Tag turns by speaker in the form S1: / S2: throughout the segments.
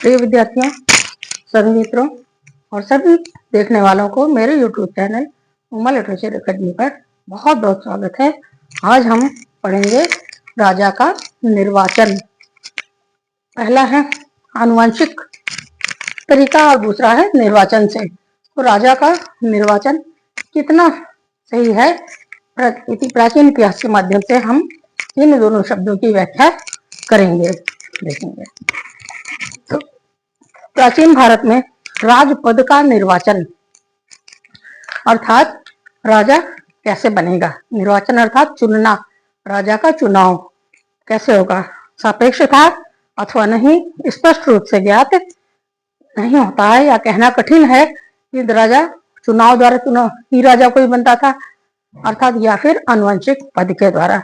S1: प्रिय विद्यार्थियों, सभी मित्रों और सभी देखने वालों को मेरे YouTube channel Uma literature academy पर बहुत बहुत स्वागत है। आज हम पढ़ेंगे राजा का निर्वाचन। पहला है आनुवंशिक तरीका और दूसरा है निर्वाचन से। तो राजा का निर्वाचन कितना सही है, प्राचीन इतिहास के माध्यम से हम इन दोनों शब्दों की व्याख्या करेंगे, देखेंगे। तो प्राचीन भारत में राजपद का निर्वाचन अर्थात राजा कैसे बनेगा, निर्वाचन अर्थात चुनना, राजा का चुनाव कैसे होगा, सापेक्ष था अथवा नहीं, स्पष्ट रूप से ज्ञात नहीं होता है या कहना कठिन है कि राजा चुनाव द्वारा चुनाव ही राजा कोई बनता था अर्थात या फिर आनुवंशिक पद के द्वारा,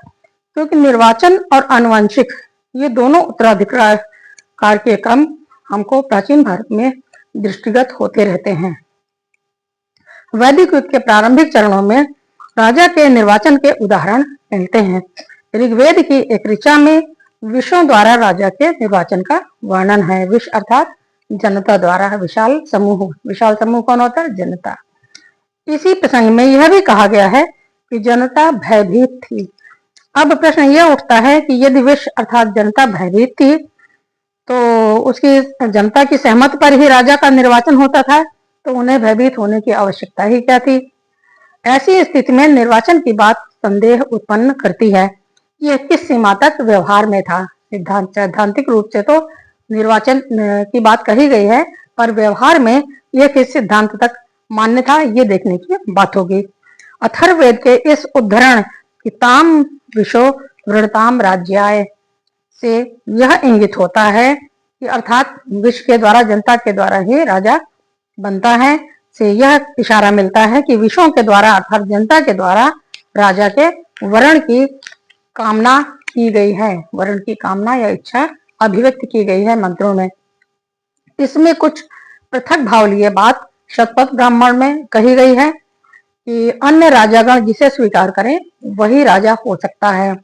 S1: क्योंकि निर्वाचन और आनुवंशिक ये दोनों उत्तराधिकार के क्रम हमको प्राचीन भारत में दृष्टिगत होते रहते हैं। वैदिक युग के प्रारंभिक चरणों में राजा के निर्वाचन के उदाहरण मिलते हैं। ऋग्वेद की एक ऋचा में विषयों द्वारा राजा के निर्वाचन का वर्णन है। विष अर्थात जनता द्वारा, विशाल समूह कौन होता है? जनता। इसी प्रसंग में यह भी कहा गया है कि जनता भयभीत थी। अब प्रश्न यह उठता है कि यदि विष अर्थात जनता भयभीत थी तो उसकी जनता की सहमति पर ही राजा का निर्वाचन होता था, तो उन्हें भयभीत होने की आवश्यकता ही क्या थी? ऐसी स्थिति में निर्वाचन की बात संदेह उत्पन्न करती है। यह किस सीमा तक व्यवहार में था? सैद्धांतिक रूप से तो निर्वाचन की बात कही गई है, पर व्यवहार में यह किस सिद्धांत तक मान्य था, ये देखने की बात होगी। अथर्ववेद के इस उद्धरण की ताम विशो वृणताम राज्याय से यह इंगित होता है कि अर्थात विष के द्वारा, जनता के द्वारा ही राजा बनता है, से यह इशारा मिलता है कि विषयों के द्वारा अर्थात जनता के द्वारा राजा के वर्ण की कामना की गई है, वर्ण की कामना या इच्छा अभिव्यक्त की गई है मंत्रों में। इसमें कुछ पृथक भाव लिए बात शतपथ ब्राह्मण में कही गई है कि अन्य राजागण जिसे स्वीकार करें वही राजा हो सकता है।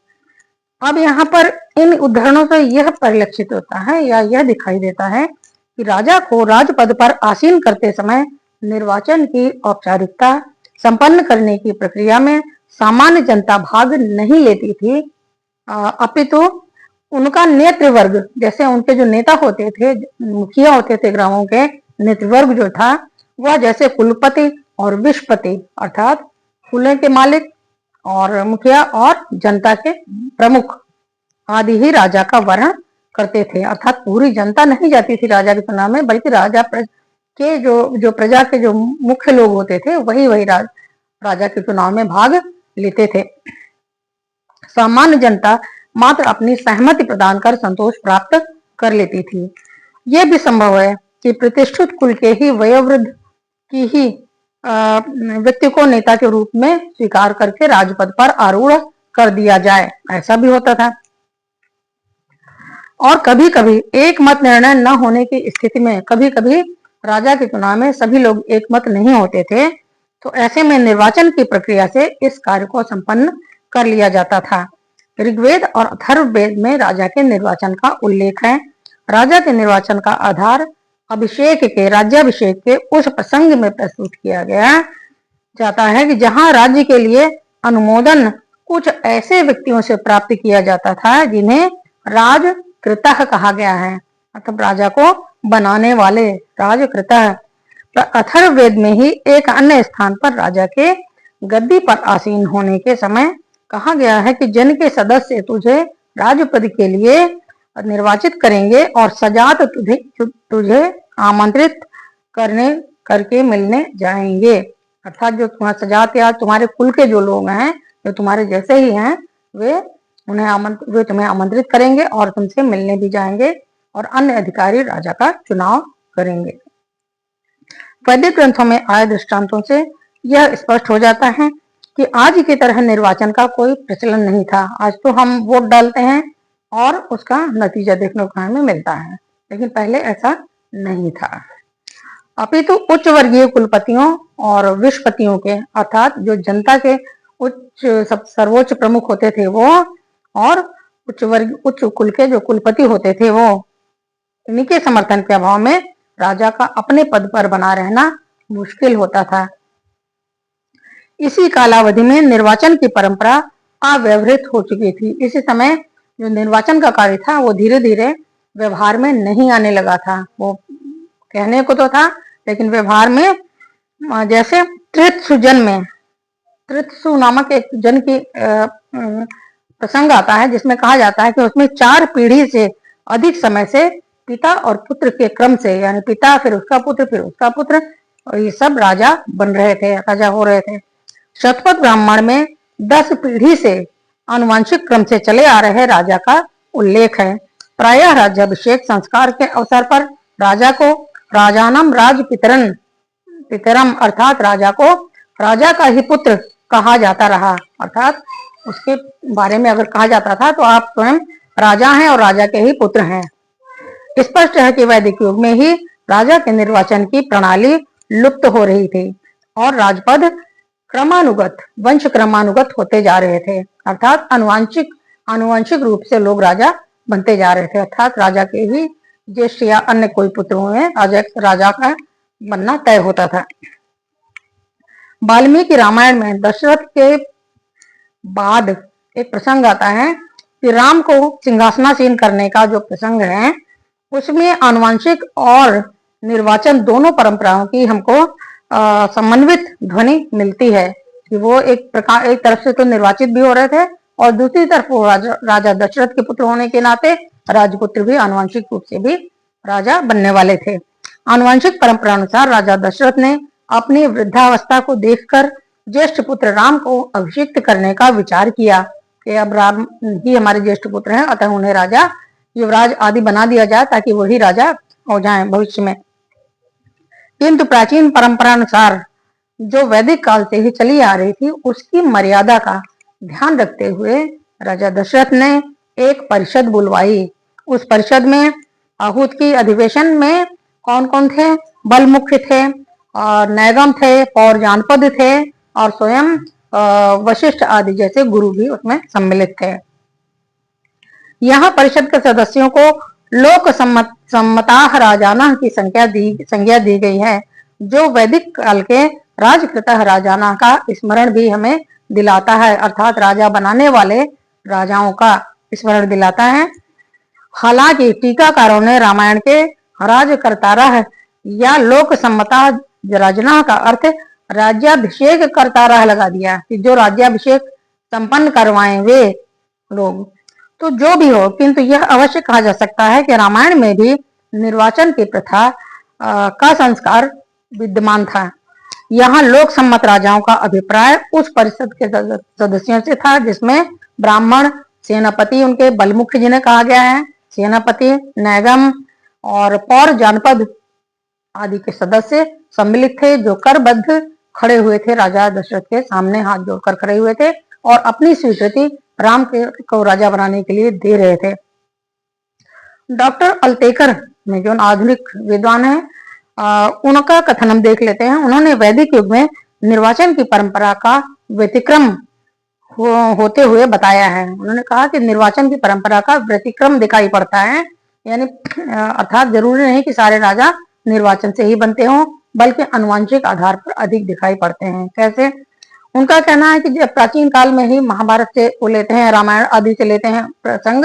S1: अब यहाँ पर इन उदाहरणों से यह परिलक्षित होता है या यह दिखाई देता है कि राजा को राजपद पर आसीन करते समय निर्वाचन की औपचारिकता संपन्न करने की प्रक्रिया में सामान्य जनता भाग नहीं लेती थी, अपितु उनका नेतृवर्ग, जैसे उनके जो नेता होते थे, मुखिया होते थे ग्रामों के, नेतृवर्ग जो था वह जैसे कुलपति और विषपति अर्थात कुलों के मालिक और मुखिया और जनता के प्रमुख आदि ही राजा का वर्ण करते थे। अर्थात पूरी जनता नहीं जाती थी राजा के चुनाव में, बल्कि राजा के जो प्रजा के जो मुख्य लोग होते थे वही राजा के चुनाव में भाग लेते थे। सामान्य जनता मात्र अपनी सहमति प्रदान कर संतोष प्राप्त कर लेती थी। यह भी संभव है कि प्रतिष्ठित कुल के ही वयोवृद्ध की ही व्यक्ति को नेता के रूप में स्वीकार करके राजपद पर आरूढ़ कर दिया जाए, ऐसा भी होता था। और कभी कभी एक मत निर्णय न होने की स्थिति में कभी कभी राजा के चुनाव में सभी लोग एक मत नहीं होते थे, तो ऐसे में निर्वाचन की प्रक्रिया से इस कार्य को संपन्न कर लिया जाता था। ऋग्वेद और अथर्ववेद में राजा के निर्वाचन का उल्लेख है। राजा के निर्वाचन का आधार राज्याभिषेक के उस प्रसंग में प्रस्तुत किया गया जाता है कि जहां राज्य के लिए अनुमोदन कुछ ऐसे व्यक्तियों से प्राप्त किया जाता था जिन्हें राजकृतः कहा गया है, मतलब राजा को बनाने वाले राजकृतः। अथर्ववेद में ही एक अन्य स्थान पर राजा के गद्दी पर आसीन होने के समय कहा गया है कि जन के सदस्य तुझे राजपद के लिए निर्वाचित करेंगे और सजात तुझे आमंत्रित करके मिलने जाएंगे। अर्थात जो तुम्हारा सजात या तुम्हारे कुल के जो लोग हैं, जो तुम्हारे जैसे ही हैं, वे तुम्हें आमंत्रित करेंगे और तुमसे मिलने भी जाएंगे और अन्य अधिकारी राजा का चुनाव करेंगे। वैदिक ग्रंथों में आए दृष्टांतों से यह स्पष्ट हो जाता है कि आज की तरह निर्वाचन का कोई प्रचलन नहीं था। आज तो हम वोट डालते हैं और उसका नतीजा देखने को हमें मिलता है, लेकिन पहले ऐसा नहीं था। अपितु उच्च वर्गीय कुलपतियों और विषपतियों के अर्थात जो जनता के सर्वोच्च प्रमुख होते थे वो, और उच्च कुल के जो कुलपति होते थे वो इन्हीं के समर्थन के अभाव में राजा का अपने पद पर बना रहना मुश्किल होता था। इसी कालावधि में निर्वाचन की परंपरा अव्यवहृत हो चुकी थी। इसी समय जो निर्वाचन का कार्य था वो धीरे धीरे व्यवहार में नहीं आने लगा था। वो कहने को तो था लेकिन व्यवहार में, जैसे त्रित्सु जन में, त्रित्सु नामक एक जन की प्रसंग आता है जिसमें कहा जाता है कि उसमें 4 पीढ़ी से अधिक समय से पिता और पुत्र के क्रम से, यानी पिता फिर उसका पुत्र फिर उसका पुत्र, और ये सब राजा बन रहे थे, राजा हो रहे थे। शतपथ ब्राह्मण में 10 पीढ़ी से आनुवंशिक क्रम से चले आ रहे राजा का उल्लेख है। प्रायः राज्याभिषेक संस्कार के अवसर पर राजा को राजानम राज पितरम अर्थात राजा को राजा का ही पुत्र कहा जाता रहा। अर्थात उसके बारे में अगर कहा जाता था तो आप स्वयं राजा हैं और राजा के ही पुत्र हैं। स्पष्ट है कि वैदिक युग में ही राजा के निर्वाचन की प्रणाली लुप्त हो रही थी और राजपद क्रमानुगत, वंश क्रमानुगत होते जा रहे थे। अर्थात आनुवंशिक रूप से लोग राजा बनते जा रहे थे। अर्थात राजा के ही ज्येष्ठ या अन्य कोई पुत्रों में राजा का बनना तय होता था। वाल्मीकि रामायण में दशरथ के बाद एक प्रसंग आता है कि राम को सिंहासनासीन करने का जो प्रसंग है उसमें आनुवंशिक और निर्वाचन दोनों परंपराओं की हमको समन्वित ध्वनि मिलती है कि वो एक तरफ से तो निर्वाचित भी हो रहे थे और दूसरी तरफ वो राजा दशरथ के पुत्र होने के नाते राजपुत्र भी आनुवंशिक रूप से भी राजा बनने वाले थे। आनुवंशिक परंपरा अनुसार राजा दशरथ ने अपनी वृद्धावस्था को देखकर ज्येष्ठ पुत्र राम को अभिषिक्त करने का विचार किया कि अब राम ही हमारे ज्येष्ठ पुत्र हैं, अतः उन्हें राजा युवराज आदि बना दिया जाए ताकि वही राजा हो जाएं भविष्य में। किंतु प्राचीन परंपरा अनुसार जो वैदिक काल से ही चली आ रही थी उसकी मर्यादा का ध्यान रखते हुए राजा दशरथ ने एक परिषद बुलवाई। उस परिषद में आहूत की अधिवेशन में कौन कौन थे? बलमुख्य थे और नैगम थे, पौर जानपद थे और स्वयं वशिष्ठ आदि जैसे गुरु भी उसमें सम्मिलित थे। यहाँ परिषद के सदस्यों को लोक सम्मताः राजाना की संज्ञा दी गई है, जो वैदिक काल के राजकृतः राजाना का स्मरण भी हमें दिलाता है, अर्थात राजा बनाने वाले राजाओं का स्मरण दिलाता है। हालांकि टीकाकारों ने रामायण के राजकर्तारः या लोक सम्मता राजना का अर्थ राज्याभिषेक कर्तारः लगा दिया कि जो राज्याभिषेक संपन्न करवाएं वे लोग। तो जो भी हो, किंतु यह अवश्य कहा जा सकता है कि रामायण में भी निर्वाचन की प्रथा का संस्कार विद्यमान था। यहाँ लोक सम्मत राजाओं का अभिप्राय उस परिषद के सदस्यों से था जिसमें ब्राह्मण, सेनापति, उनके बलमुख्य जिन्हें कहा गया है, सेनापति, नैगम और पौर जानपद आदि के सदस्य सम्मिलित थे, जो करबद्ध खड़े हुए थे, राजा दशरथ के सामने हाथ जोड़कर खड़े हुए थे और अपनी स्वीकृति राम को राजा बनाने के लिए दे रहे थे। डॉक्टर अल्तेकर में जो आधुनिक विद्वान है उनका कथन हम देख लेते हैं। उन्होंने वैदिक युग में निर्वाचन की परंपरा का व्यतिक्रम होते हुए बताया है। उन्होंने कहा कि निर्वाचन की परंपरा का व्यतिक्रम दिखाई पड़ता है, यानी अर्थात जरूरी नहीं कि सारे राजा निर्वाचन से ही बनते हों, बल्कि आनुवंशिक आधार पर अधिक दिखाई पड़ते हैं। कैसे? उनका कहना है कि जब प्राचीन काल में ही महाभारत से वो लेते हैं, रामायण आदि से लेते हैं प्रसंग,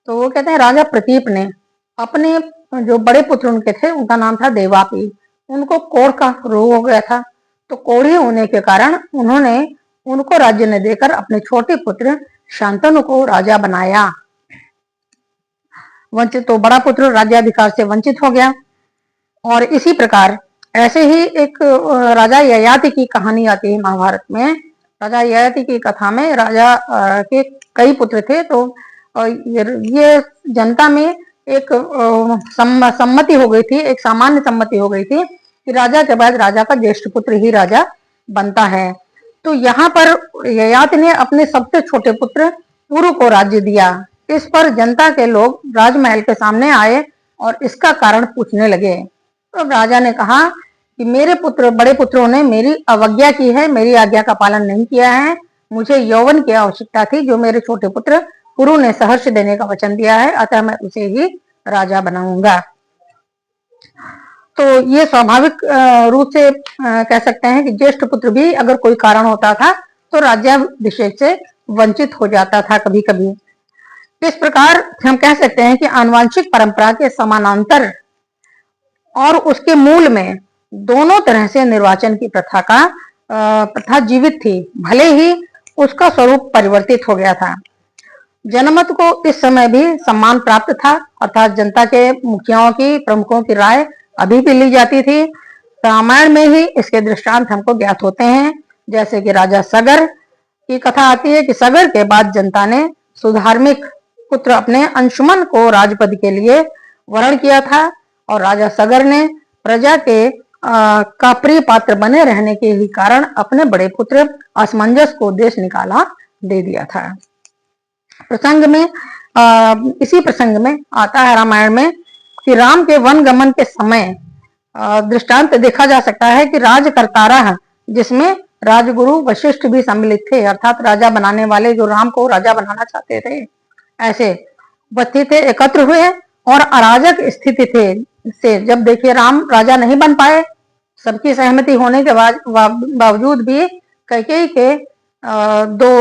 S1: तो वो कहते हैं राजा प्रतीप ने अपने जो बड़े पुत्र उनके थे, उनका नाम था देवापी, उनको कोढ़ का रोग हो गया था। तो कोढ़ी होने के कारण उन्होंने उनको राज्य ने देकर अपने छोटे पुत्र शांतनु को राजा बनाया। वंचित तो बड़ा पुत्र राज्याधिकार से वंचित हो गया। और इसी प्रकार ऐसे ही एक राजा ययाति की कहानी आती है महाभारत में। राजा ययाति की कथा में राजा के कई पुत्र थे, तो ये जनता में एक सम्मति हो गई थी, एक सामान्य सम्मति हो गई थी कि राजा के बाद राजा का ज्येष्ठ पुत्र ही राजा बनता है। तो यहाँ पर ययाति ने अपने सबसे छोटे पुत्र पुरु को राज्य दिया। इस पर जनता के लोग राजमहल के सामने आए और इसका कारण पूछने लगे। तो राजा ने कहा कि मेरे बड़े पुत्रों ने मेरी अवज्ञा की है, मेरी आज्ञा का पालन नहीं किया है। मुझे यौवन की आवश्यकता थी, जो मेरे छोटे पुत्र पुरु ने सहर्ष देने का वचन दिया है, अतः मैं उसे ही राजा बनाऊंगा। तो ये स्वाभाविक रूप से कह सकते हैं कि ज्येष्ठ पुत्र भी अगर कोई कारण होता था तो राज्याभिषेक से वंचित हो जाता था कभी कभी। इस प्रकार हम कह सकते हैं कि आनुवंशिक परंपरा के समानांतर और उसके मूल में दोनों तरह से निर्वाचन की प्रथा जीवित थी, भले ही उसका स्वरूप परिवर्तित हो गया था। जनमत को इस समय भी सम्मान प्राप्त था, अर्थात जनता के मुखियाओं की, प्रमुखों की राय अभी भी ली जाती थी। रामायण में ही इसके दृष्टांत हमको ज्ञात होते हैं, जैसे कि राजा सगर की कथा आती है कि सगर के बाद जनता ने सुधार्मिक पुत्र अपने अंशुमन को राजपद के लिए वरण किया था और राजा सगर ने प्रजा के का प्रिय पात्र बने रहने के ही कारण अपने बड़े पुत्र असमंजस को देश निकाला दे दिया था। प्रसंग में इसी प्रसंग में आता है रामायण में कि राम के वन गमन के समय दृष्टांत देखा जा सकता है कि राजकर्तारा, जिसमें राजगुरु वशिष्ठ भी सम्मिलित थे, अर्थात राजा बनाने वाले जो राम को राजा बनाना चाहते थे, ऐसे व्यक्ति थे, एकत्र हुए और अराजक स्थिति थे से जब देखिए राम राजा नहीं बन पाए, सबकी सहमति होने के बावजूद भी कैकेयी के दो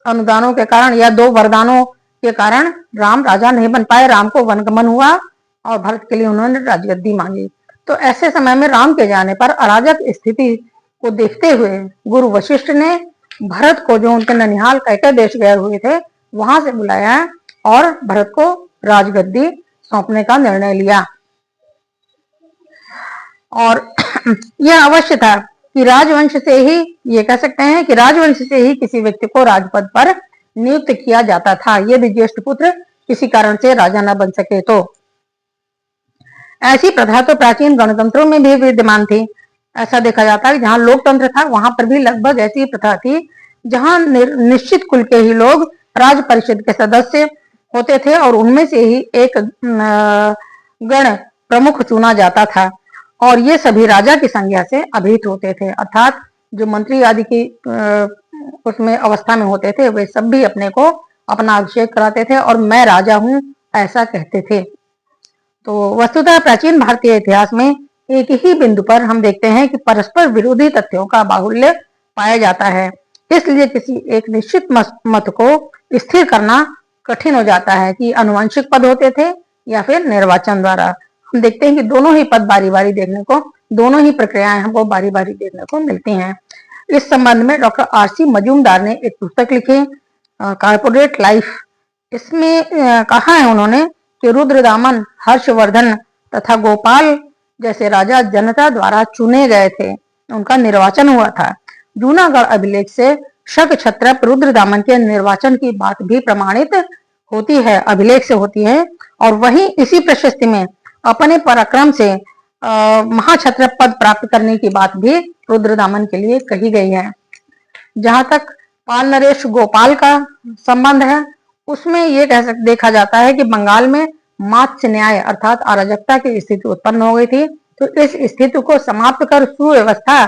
S1: अनुदानों के कारण या दो वरदानों के कारण राम राजा नहीं बन पाए, राम को वनगमन हुआ और भरत के लिए उन्होंने राजगद्दी मांगी। तो ऐसे समय में राम के जाने पर अराजक स्थिति को देखते हुए गुरु वशिष्ठ ने भरत को, जो उनके ननिहाल कैकेय देश गए हुए थे, वहां से बुलाया और भरत को राजगद्दी सौंपने का निर्णय लिया। और यह अवश्य था कि राजवंश से ही, ये कह सकते हैं कि राजवंश से ही किसी व्यक्ति को राजपद पर नियुक्त किया जाता था, यदि ज्येष्ठ पुत्र किसी कारण से राजा न बन सके तो। ऐसी प्रथा तो प्राचीन गणतंत्रों में भी विद्यमान थी। ऐसा देखा जाता है कि जहां लोकतंत्र था वहां पर भी लगभग ऐसी प्रथा थी, जहां निश्चित कुल के ही लोग राज परिषद के सदस्य होते थे और उनमें से ही एक गण प्रमुख चुना जाता था और ये सभी राजा की संज्ञा से अभिहित होते थे, अर्थात जो मंत्री आदि की उसमें अवस्था में होते थे वे सब भी अपने को अपना अभिषेक कराते थे और मैं राजा हूं ऐसा कहते थे। तो वस्तुतः प्राचीन भारतीय इतिहास में एक ही बिंदु पर हम देखते हैं कि परस्पर विरोधी तथ्यों का बाहुल्य पाया जाता है, इसलिए किसी एक निश्चित मत को स्थिर करना कठिन हो जाता है कि अनुवांशिक पद होते थे या फिर निर्वाचन द्वारा। हम देखते हैं कि दोनों ही पद बारी बारी देखने को, दोनों ही प्रक्रियाएं हमको बारी बारी देखने को मिलती हैं। इस संबंध में डॉक्टर आर.सी. मजूमदार ने एक पुस्तक लिखी, कॉर्पोरेट लाइफ। इसमें कहा है उन्होंने कि रुद्रदामन, हर्षवर्धन तथा गोपाल जैसे राजा जनता द्वारा चुने गए थे, उनका निर्वाचन हुआ था। जूनागढ़ अभिलेख से शक छत्रप रुद्रदामन के निर्वाचन की बात भी प्रमाणित होती है, अभिलेख से होती है, और वहीं इसी प्रशस्ति में अपने पराक्रम से महाक्षत्रप पद प्राप्त करने की बात भी रुद्रदामन के लिए कही गई है। जहां तक पाल नरेश गोपाल का संबंध है, उसमें यह देखा जाता है कि बंगाल में मात्स्य न्याय अर्थात अराजकता की स्थिति उत्पन्न हो गई थी, तो इस स्थिति को समाप्त कर सुव्यवस्था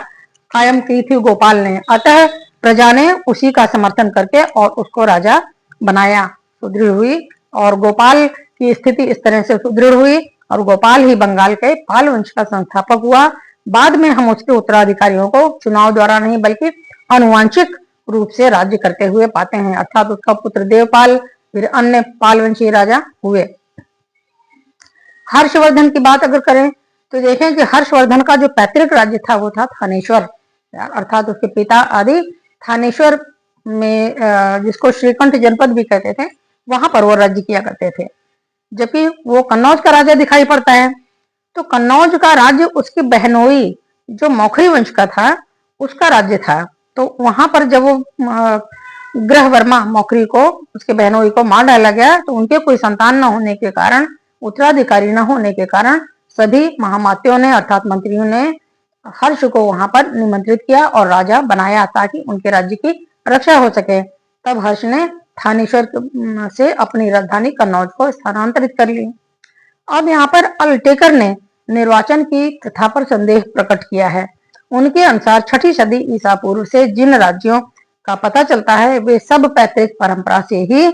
S1: कायम की थी गोपाल ने। अतः प्रजा ने उसी का समर्थन करके और उसको राजा बनाया, सुदृढ़ हुई और गोपाल की स्थिति इस तरह से सुदृढ़ हुई और गोपाल ही बंगाल के पाल वंश का संस्थापक हुआ। बाद में हम उसके उत्तराधिकारियों को चुनाव द्वारा नहीं बल्कि आनुवांशिक रूप से राज्य करते हुए पाते हैं, अर्थात उसका पुत्र देवपाल फिर अन्य पाल वंशी राजा हुए। हर्षवर्धन की बात अगर करें तो देखें कि हर्षवर्धन का जो पैतृक राज्य था वो था थानेश्वर, अर्थात उसके पिता आदि थानेश्वर में, जिसको श्रीकंठ जनपद भी कहते थे, वहां पर वो राज्य किया करते थे। जबकि वो कन्नौज का राजा दिखाई पड़ता है, तो कन्नौज का राज्य उसकी बहनोई जो मौखरी वंश का था उसका राज्य था। तो वहां पर जब वो ग्रह वर्मा मौखरी को, उसके बहनोई को मार डाला गया, तो उनके कोई संतान न होने के कारण, उत्तराधिकारी न होने के कारण सभी महामात्यों ने अर्थात मंत्रियों ने हर्ष को वहां पर निमंत्रित किया और राजा बनाया ताकि उनके राज्य की रक्षा हो सके। तब हर्ष ने थानेश्वर से अपनी राजधानी कन्नौज को स्थानांतरित कर ली। अब यहाँ पर अलटेकर ने निर्वाचन की प्रथा पर संदेह प्रकट किया है। उनके अनुसार 6ठी सदी ईसा पूर्व से जिन राज्यों का पता चलता है वे सब पैतृक परंपरा से ही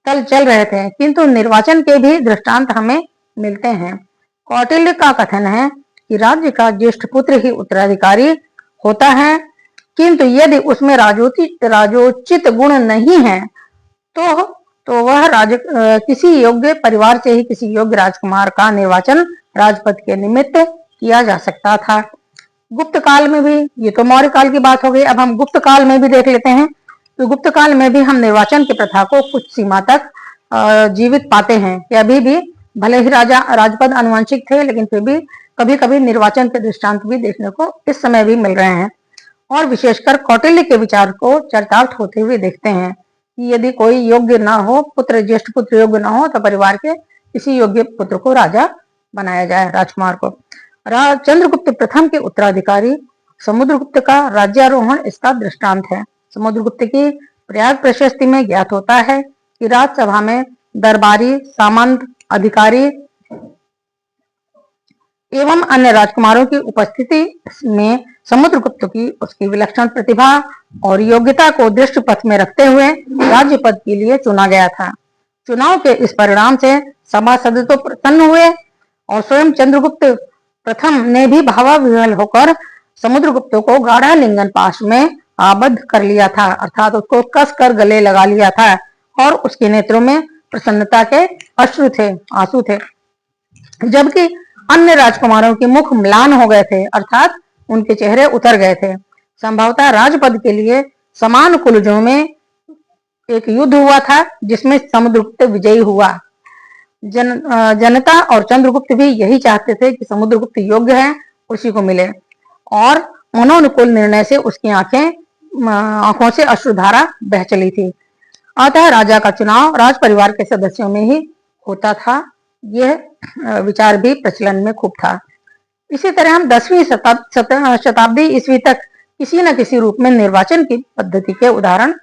S1: चल रहे थे, किंतु निर्वाचन के भी दृष्टांत हमें मिलते हैं कौटिल्य का कथन है कि राज्य का ज्येष्ठ पुत्र ही उत्तराधिकारी होता है, किंतु यदि उसमें राजोचित गुण नहीं है तो वह किसी योग्य परिवार से ही किसी योग्य राजकुमार का निर्वाचन राजपद के निमित्त किया जा सकता था। गुप्त काल में भी, ये तो मौर्य काल की बात हो गई, अब हम गुप्त काल में भी देख लेते हैं। तो गुप्त काल में भी हम निर्वाचन की प्रथा को कुछ सीमा तक जीवित पाते हैं कि अभी भी भले ही राजपद आनुवंशिक थे, लेकिन फिर भी कभी कभी निर्वाचन के दृष्टांत भी देखने को इस समय भी मिल रहे हैं। और विशेषकर कौटिल्य के विचार को चरितार्थ होते हुए देखते हैं कि यदि कोई योग्य ना हो, ज्येष्ठ पुत्र योग्य ना हो, तो परिवार के किसी योग्य पुत्र को राजा बनाया जाए, राजकुमार को। चंद्रगुप्त प्रथम के उत्तराधिकारी समुद्रगुप्त का राज्यारोहण इसका दृष्टांत है। समुद्रगुप्त की प्रयाग प्रशस्ति में ज्ञात होता है कि राजसभा में दरबारी, सामंत, अधिकारी एवं अन्य राजकुमारों की उपस्थिति में समुद्रगुप्त की उसकी विलक्षण प्रतिभा और योग्यता को दृष्टि पथ में रखते हुए राज्य पद के लिए चुना गया था। चुनाव के इस परिणाम से सभासद तो प्रसन्न हुए और स्वयं चंद्रगुप्त प्रथम ने भी भावाविह्वल होकर समुद्रगुप्त को गाढ़ालिंगन पाश में आबद्ध कर लिया था, अर्थात उसको कस कर गले लगा लिया था और उसके नेत्रों में प्रसन्नता के आंसू थे, जबकि अन्य राजकुमारों के मुख म्लान हो गए थे, अर्थात उनके चेहरे उतर गए थे। संभवतः राजपद के लिए समान कुलजों में एक युद्ध हुआ था जिसमें समुद्रगुप्त विजयी हुआ। जनता और चंद्रगुप्त भी यही चाहते थे कि समुद्रगुप्त योग्य है, उसी को मिले, और मनोनुकूल निर्णय से उसकी आंखों से अश्रुधारा बह चली थी। अतः राजा का चुनाव राज परिवार के सदस्यों में ही होता था। यह विचार भी प्रचलन में खूब था। इसी तरह हम 10वीं शताब्दी ईस्वी तक किसी न किसी रूप में निर्वाचन की पद्धति के उदाहरण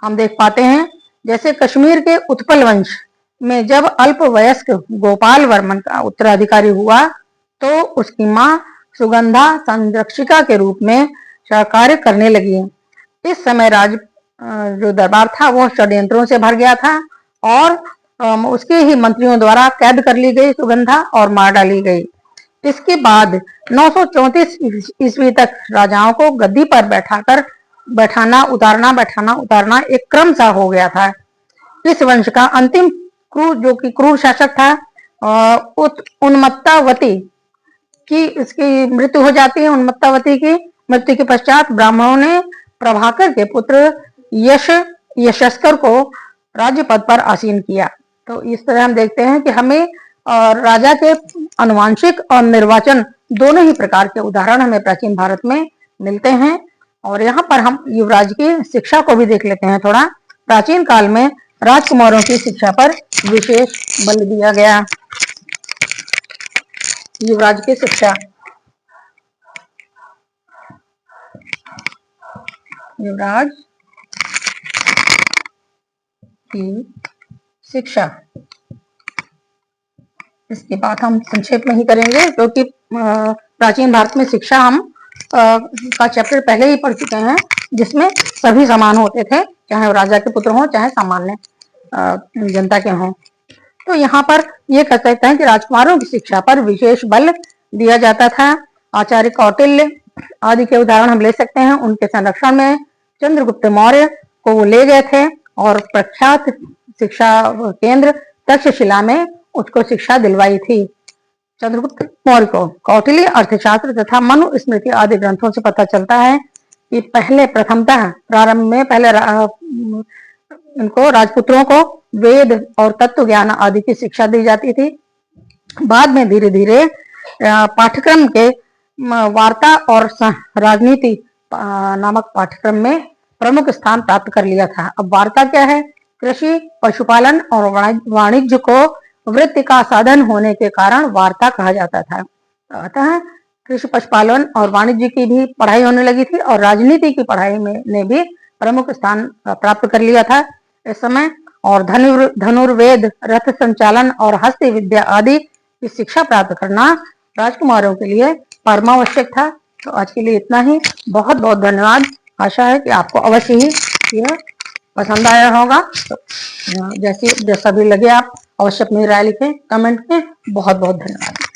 S1: हम देख पाते हैं। जैसे कश्मीर के उत्पल वंश में जब अल्प वयस्क गोपाल वर्मन का उत्तराधिकारी हुआ तो उसकी मां सुगंधा संरक्षिका के रूप में कार्य करने लगी। इस समय जो दरबार था वो षड्यंत्रों से भर गया था और उसके ही मंत्रियों द्वारा कैद कर ली गई सुगंधा और मार डाली गई। इसके बाद 934 ईस्वी तक राजाओं को गद्दी पर बैठाना उतारना एक क्रम सा हो गया था। इस वंश का अंतिम जो कि क्रूर शासक था उन्मत्तावती की इसकी मृत्यु हो जाती है। उन्मत्तावती की मृत्यु के पश्चात ब्राह्मणों ने प्रभाकर के पुत्र यशस्कर को राज्य पद पर आसीन किया। तो इस तरह हम देखते हैं कि हमें राजा के आनुवंशिक और निर्वाचन दोनों ही प्रकार के उदाहरण हमें प्राचीन भारत में मिलते हैं। और यहाँ पर हम युवराज की शिक्षा को भी देख लेते हैं थोड़ा। प्राचीन काल में राजकुमारों की शिक्षा पर विशेष बल दिया गया। युवराज की शिक्षा, युवराज की शिक्षा, इसकी बात हम संक्षेप में ही करेंगे क्योंकि प्राचीन भारत में शिक्षा हम का चैप्टर पहले ही पढ़ चुके हैं, जिसमें सभी समान होते थे, चाहे वो राजा के पुत्र हों चाहे सामान्य जनता के हों। तो यहाँ पर यह कह सकते हैं कि राजकुमारों की शिक्षा पर विशेष बल दिया जाता था। आचार्य कौटिल्य आदि के उदाहरण हम ले सकते हैं। उनके संरक्षण में चंद्रगुप्त मौर्य को वो ले गए थे और प्रख्यात शिक्षा केंद्र तक्षशिला में उसको शिक्षा दिलवाई थी। चंद्रगुप्त मौर्य को कौटिल्य अर्थशास्त्र तथा मनुस्मृति आदि ग्रंथों से पता चलता है कि प्रथमतः प्रारंभ में इनको राजपुत्रों को वेद और तत्व ज्ञान आदि की शिक्षा दी जाती थी। बाद में धीरे धीरे पाठ्यक्रम के वार्ता और राजनीति नामक पाठ्यक्रम में प्रमुख स्थान प्राप्त कर लिया था। अब वार्ता क्या है? कृषि, पशुपालन और वाणिज्य को वृत्ति का साधन होने के कारण वार्ता कहा जाता था। अतः कृषि, पशुपालन और वाणिज्य की भी पढ़ाई होने लगी थी और राजनीति की पढ़ाई में ने भी प्रमुख स्थान प्राप्त कर लिया था इस समय। और धनुर्वेद, रथ संचालन और हस्त विद्या आदि की शिक्षा प्राप्त करना राजकुमारों के लिए परमावश्यक था। तो आज के लिए इतना ही। बहुत बहुत धन्यवाद। आशा है कि आपको अवश्य ही यह पसंद आया होगा। तो जैसा भी लगे आप अवश्य अपनी राय लिखें, कमेंट में। बहुत बहुत धन्यवाद।